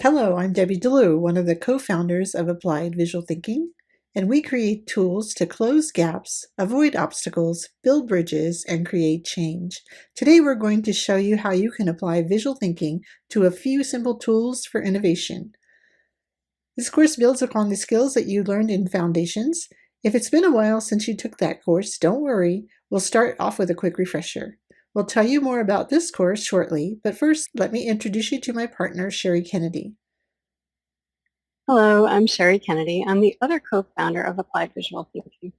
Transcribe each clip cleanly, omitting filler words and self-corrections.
Hello, I'm Debbie DeLue, one of the co-founders of Applied Visual Thinking, and we create tools to close gaps, avoid obstacles, build bridges, and create change. Today we're going to show you how you can apply visual thinking to a few simple tools for innovation. This course builds upon the skills that you learned in Foundations. If it's been a while since you took that course, don't worry, we'll start off with a quick refresher. We'll tell you more about this course shortly, but first let me introduce you to my partner, Sherry Kennedy. Hello, I'm Sherry Kennedy. I'm the other co-founder of Applied Visual Thinking.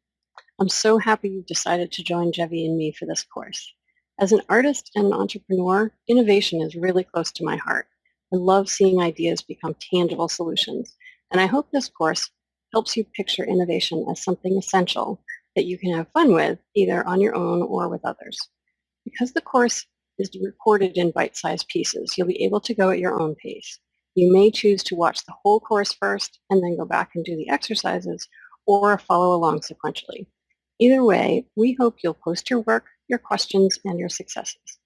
I'm so happy you decided to join Jevi and me for this course. As an artist and an entrepreneur, innovation is really close to my heart. I love seeing ideas become tangible solutions, and I hope this course helps you picture innovation as something essential that you can have fun with, either on your own or with others. Because the course is recorded in bite-sized pieces, you'll be able to go at your own pace. You may choose to watch the whole course first and then go back and do the exercises, or follow along sequentially. Either way, we hope you'll post your work, your questions, and your successes.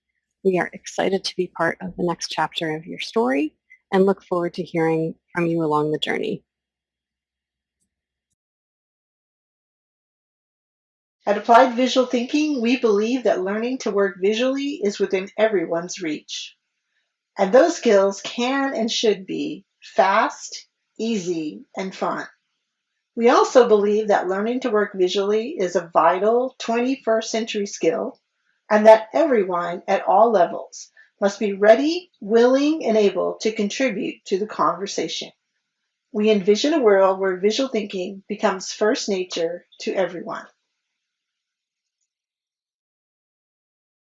We are excited to be part of the next chapter of your story and look forward to hearing from you along the journey. At Applied Visual Thinking, we believe that learning to work visually is within everyone's reach. And those skills can and should be fast, easy, and fun. We also believe that learning to work visually is a vital 21st century skill, and that everyone at all levels must be ready, willing, and able to contribute to the conversation. We envision a world where visual thinking becomes first nature to everyone.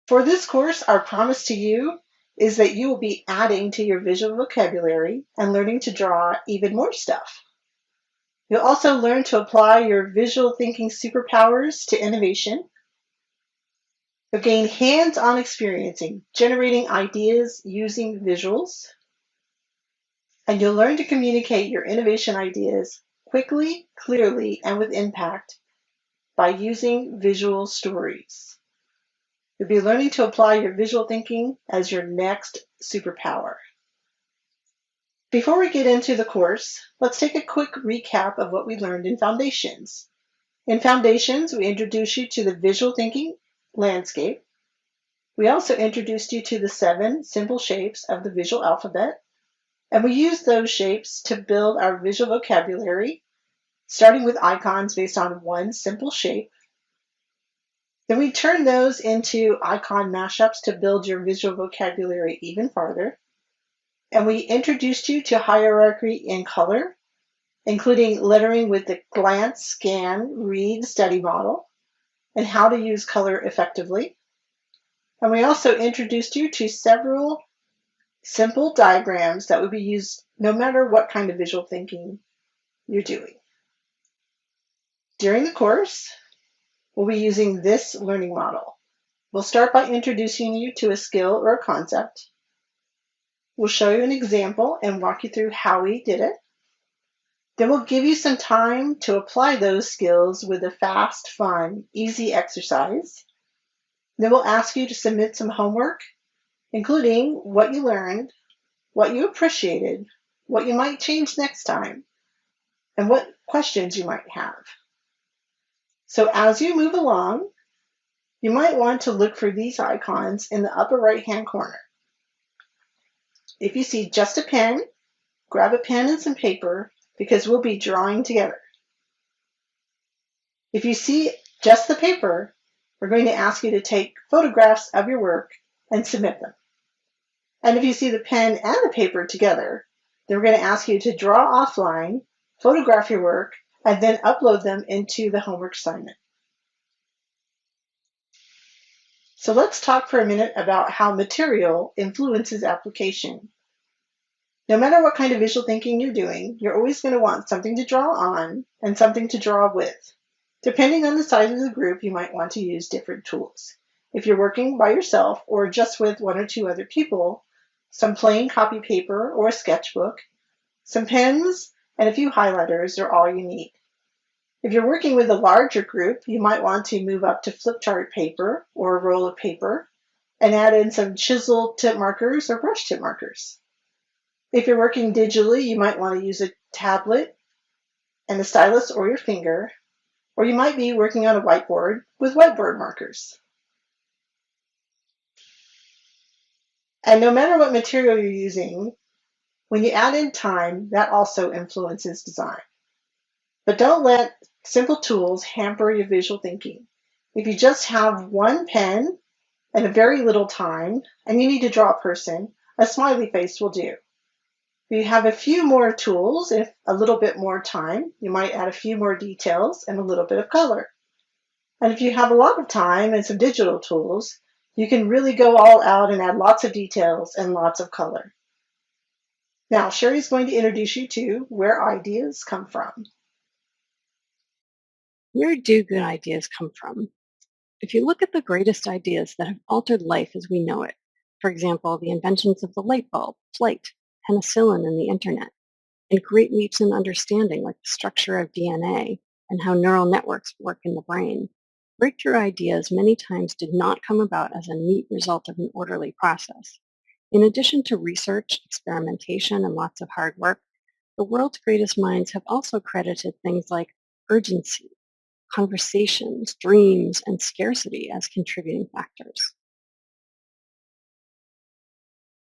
For this course, our promise to you is that you will be adding to your visual vocabulary and learning to draw even more stuff. You'll also learn to apply your visual thinking superpowers to innovation. You'll gain hands-on experience in generating ideas using visuals. And you'll learn to communicate your innovation ideas quickly, clearly, and with impact by using visual stories. You'll be learning to apply your visual thinking as your next superpower. Before we get into the course, let's take a quick recap of what we learned in Foundations. In Foundations, we introduced you to the visual thinking landscape. We also introduced you to the 7 simple shapes of the visual alphabet, and we used those shapes to build our visual vocabulary, starting with icons based on one simple shape. Then we turn those into icon mashups to build your visual vocabulary even farther. And we introduced you to hierarchy in color, including lettering with the glance, scan, read, study model, and how to use color effectively. And we also introduced you to several simple diagrams that would be used no matter what kind of visual thinking you're doing. During the course, we'll be using this learning model. We'll start by introducing you to a skill or a concept. We'll show you an example and walk you through how we did it. Then we'll give you some time to apply those skills with a fast, fun, easy exercise. Then we'll ask you to submit some homework, including what you learned, what you appreciated, what you might change next time, and what questions you might have. So as you move along, you might want to look for these icons in the upper right-hand corner. If you see just a pen, grab a pen and some paper because we'll be drawing together. If you see just the paper, we're going to ask you to take photographs of your work and submit them. And if you see the pen and the paper together, then we're going to ask you to draw offline, photograph your work, and then upload them into the homework assignment. So let's talk for a minute about how material influences application. No matter what kind of visual thinking you're doing, you're always going to want something to draw on and something to draw with. Depending on the size of the group, you might want to use different tools. If you're working by yourself or just with 1 or 2 other people, some plain copy paper or a sketchbook, some pens, and a few highlighters are all you need. If you're working with a larger group, you might want to move up to flip chart paper or a roll of paper and add in some chisel tip markers or brush tip markers. If you're working digitally, you might want to use a tablet and a stylus or your finger, or you might be working on a whiteboard with whiteboard markers. And no matter what material you're using, when you add in time, that also influences design. But don't let simple tools hamper your visual thinking. If you just have one pen and a very little time, and you need to draw a person, a smiley face will do. If you have a few more tools, if a little bit more time, you might add a few more details and a little bit of color. And if you have a lot of time and some digital tools, you can really go all out and add lots of details and lots of color. Now, Sherry's going to introduce you to where ideas come from. Where do good ideas come from? If you look at the greatest ideas that have altered life as we know it, for example, the inventions of the light bulb, flight, penicillin, and the internet, and great leaps in understanding like the structure of DNA and how neural networks work in the brain, breakthrough ideas many times did not come about as a neat result of an orderly process. In addition to research, experimentation, and lots of hard work, the world's greatest minds have also credited things like urgency, conversations, dreams, and scarcity as contributing factors.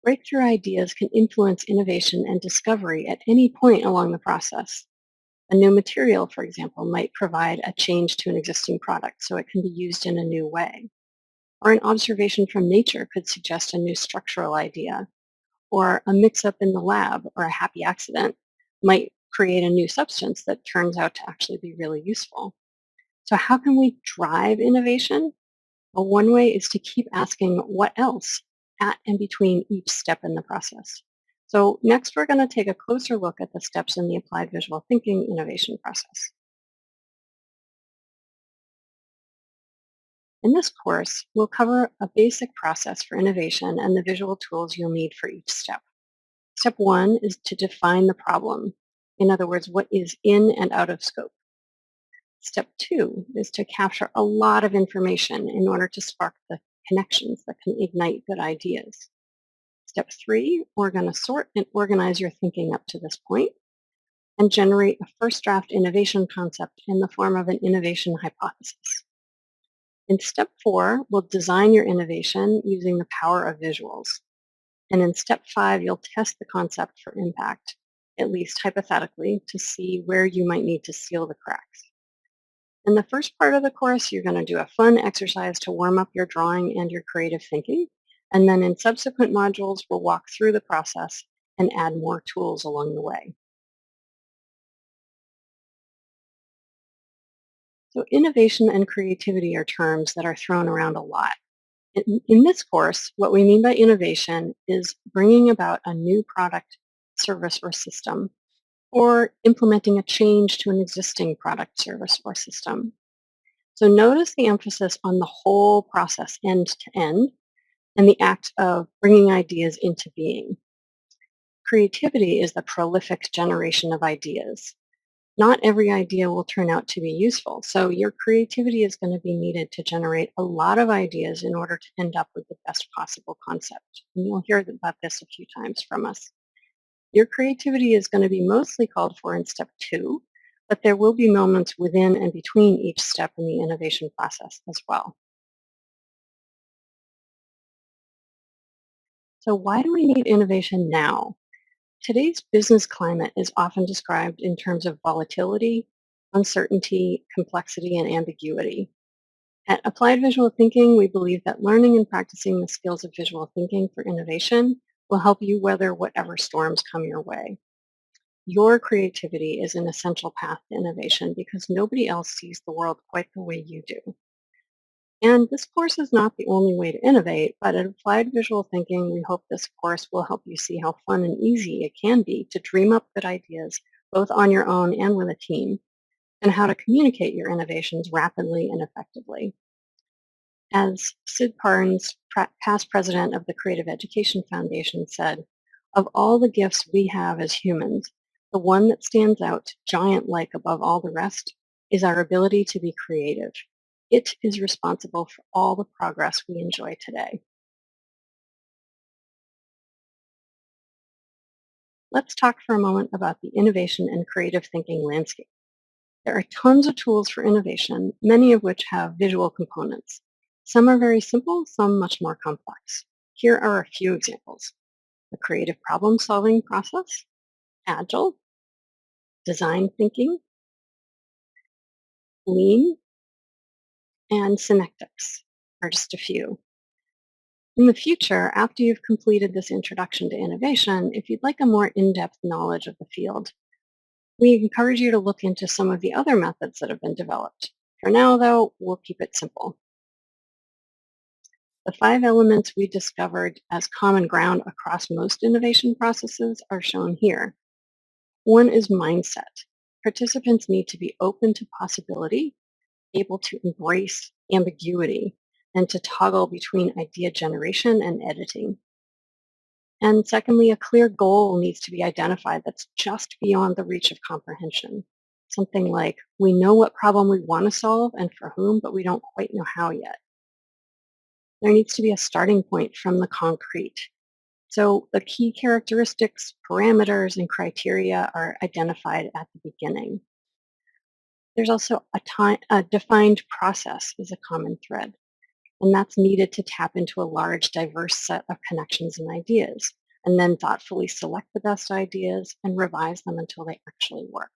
Breakthrough ideas can influence innovation and discovery at any point along the process. A new material, for example, might provide a change to an existing product so it can be used in a new way. Or an observation from nature could suggest a new structural idea. Or a mix-up in the lab or a happy accident might create a new substance that turns out to actually be really useful. So how can we drive innovation? Well, one way is to keep asking what else at and between each step in the process. So next, we're going to take a closer look at the steps in the applied visual thinking innovation process. In this course, we'll cover a basic process for innovation and the visual tools you'll need for each step. Step one is to define the problem. In other words, what is in and out of scope. Step two is to capture a lot of information in order to spark the connections that can ignite good ideas. Step three, we're going to sort and organize your thinking up to this point and generate a first draft innovation concept in the form of an innovation hypothesis. In step four, we'll design your innovation using the power of visuals. And in step five, you'll test the concept for impact, at least hypothetically, to see where you might need to seal the cracks. In the first part of the course, you're going to do a fun exercise to warm up your drawing and your creative thinking. And then in subsequent modules, we'll walk through the process and add more tools along the way. So innovation and creativity are terms that are thrown around a lot. In this course, what we mean by innovation is bringing about a new product, service, or system, or implementing a change to an existing product, service, or system. So notice the emphasis on the whole process end to end and the act of bringing ideas into being. Creativity is the prolific generation of ideas. Not every idea will turn out to be useful, so your creativity is going to be needed to generate a lot of ideas in order to end up with the best possible concept. And you'll hear about this a few times from us. Your creativity is going to be mostly called for in step two, but there will be moments within and between each step in the innovation process as well. So why do we need innovation now? Today's business climate is often described in terms of volatility, uncertainty, complexity, and ambiguity. At Applied Visual Thinking, we believe that learning and practicing the skills of visual thinking for innovation will help you weather whatever storms come your way. Your creativity is an essential path to innovation because nobody else sees the world quite the way you do. And this course is not the only way to innovate, but at Applied Visual Thinking, we hope this course will help you see how fun and easy it can be to dream up good ideas, both on your own and with a team, and how to communicate your innovations rapidly and effectively. As Sid Parnes, past president of the Creative Education Foundation, said, of all the gifts we have as humans, the one that stands out giant-like above all the rest is our ability to be creative. It is responsible for all the progress we enjoy today. Let's talk for a moment about the innovation and creative thinking landscape. There are tons of tools for innovation, many of which have visual components. Some are very simple, some much more complex. Here are a few examples. The creative problem-solving process, Agile, design thinking, Lean, and Synectics are just a few. In the future, after you've completed this introduction to innovation, if you'd like a more in-depth knowledge of the field, we encourage you to look into some of the other methods that have been developed. For now, though, we'll keep it simple. The 5 elements we discovered as common ground across most innovation processes are shown here. One is mindset. Participants need to be open to possibility, able to embrace ambiguity, and to toggle between idea generation and editing. And secondly, a clear goal needs to be identified that's just beyond the reach of comprehension. Something like, we know what problem we want to solve and for whom, but we don't quite know how yet. There needs to be a starting point from the concrete. So the key characteristics, parameters, and criteria are identified at the beginning. There's also a defined process is a common thread, and that's needed to tap into a large, diverse set of connections and ideas, and then thoughtfully select the best ideas and revise them until they actually work.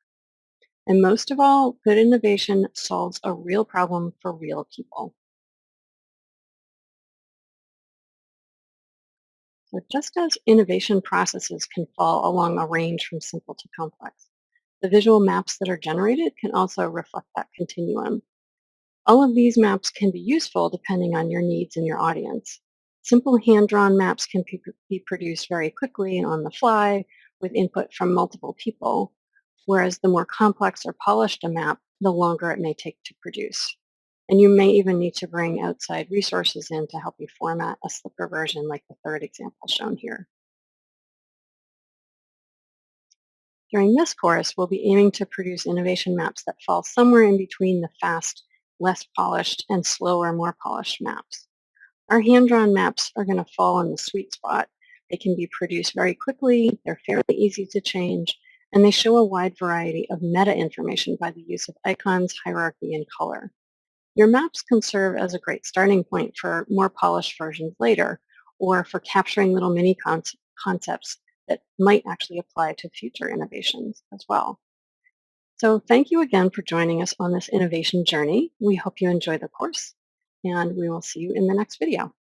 And most of all, good innovation solves a real problem for real people. So just as innovation processes can fall along a range from simple to complex, the visual maps that are generated can also reflect that continuum. All of these maps can be useful depending on your needs and your audience. Simple hand-drawn maps can be produced very quickly and on the fly with input from multiple people, whereas the more complex or polished a map, the longer it may take to produce. And you may even need to bring outside resources in to help you format a slicker version like the third example shown here. During this course, we'll be aiming to produce innovation maps that fall somewhere in between the fast, less polished, and slower, more polished maps. Our hand-drawn maps are going to fall in the sweet spot. They can be produced very quickly, they're fairly easy to change, and they show a wide variety of meta information by the use of icons, hierarchy, and color. Your maps can serve as a great starting point for more polished versions later, or for capturing little mini concepts that might actually apply to future innovations as well. So thank you again for joining us on this innovation journey. We hope you enjoy the course, and we will see you in the next video.